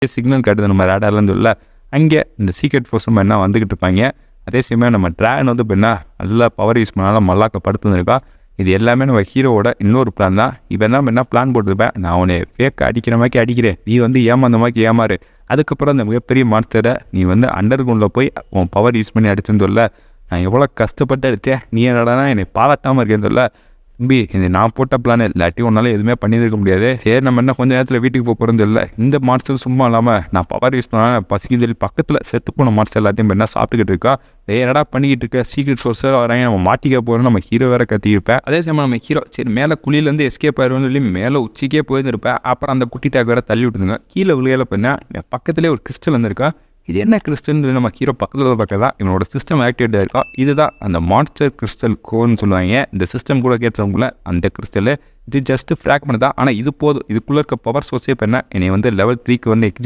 Signal காட்டுது நம்ம ரேடார்லேருந்து இல்லை அங்கே இந்த சீக்ரெட் ஃபோர்ஸ் நம்ம என்ன வந்துக்கிட்டு இருப்பாங்க. அதே சமயம் நம்ம ட்ராகன் வந்து இப்போ என்ன நல்லா பவர் யூஸ் பண்ணாலும் மல்லாக்க படுத்துருக்கா. இது எல்லாமே நம்ம ஹீரோவோட இன்னொரு பிளான் தான். இவன் தான் என்ன பிளான் போட்டுருப்பேன், நான் உன்னை ஃபேக் அடிக்கிற மாதிரி அடிக்கிறேன், நீ வந்து ஏமாந்த மாதிரி ஏமாறு. அதுக்கப்புறம் அந்த மிகப்பெரிய மான்ஸ்டரை நீ வந்து அண்டர் கிரவுண்டில் போய் உன் பவர் யூஸ் பண்ணி அடிச்சுன்னு சொல்ல, நான் எவ்வளோ கஷ்டப்பட்டு அடித்தேன், நீ என்னடானா என்னை பாராட்டாமல் இருக்கேன்னு சொல்ல. தம்பி இது நான் போட்ட பிளான் இல்லாட்டி உன்னால் எதுவுமே பண்ணியிருக்க முடியாது. சரி நம்ம என்ன கொஞ்சம் நேரத்தில் வீட்டுக்கு போகிறோன்னு இல்லை. இந்த மான்ஸ்டர் சும்மா இல்லாமல் நான் பவர் யூஸ் பண்ணால் பசிக்குன்னு சொல்லி பக்கத்தில் செத்து போன மான்ஸ்டர் எல்லாத்தையும் என்ன சாப்பிட்டுக்கிட்டு இருக்கா. என்னடா பண்ணிக்கிட்டு இருக்க, சீக்ரெட் சோர்ஸர் வராங்க, நம்ம மாட்டிக்க போகிறோம், நம்ம ஹீரோ வேறு கத்திருப்பேன். அதே சமயம் நம்ம ஹீரோ சரி மேலே குழியிலேருந்து எஸ்கேப் ஆயிடுவோம்னு சொல்லி மேலே உச்சிக்கே போயிருந்திருப்பேன். அப்புறம் அந்த குட்டி டேக் வேறு தள்ளி விட்டுருங்க. கீழே விழுகையில் பண்ணால் பக்கத்துலேயே ஒரு கிறிஸ்டல் வந்துருக்கா. இது என்ன கிறிஸ்டல்னு நம்ம ஹீரோ பக்கத்தில் பக்கம் தான் இவனோட சிஸ்டம் ஆக்டிவேட்டாக இருக்கா. இதுதான் அந்த மான்ஸ்டர் கிறிஸ்டல் கோன்னு சொல்லுவாங்க. இந்த சிஸ்டம் கூட கேட்டுறவங்கள அந்த கிறிஸ்டல் இது ஜஸ்ட் ஃப்ராக்மெண்ட் தான். ஆனால் இது போதும், இதுக்குள்ளே இருக்க பவர் சோர்ஸே பண்ண என்னை வந்து லெவல் 3க்கு வந்து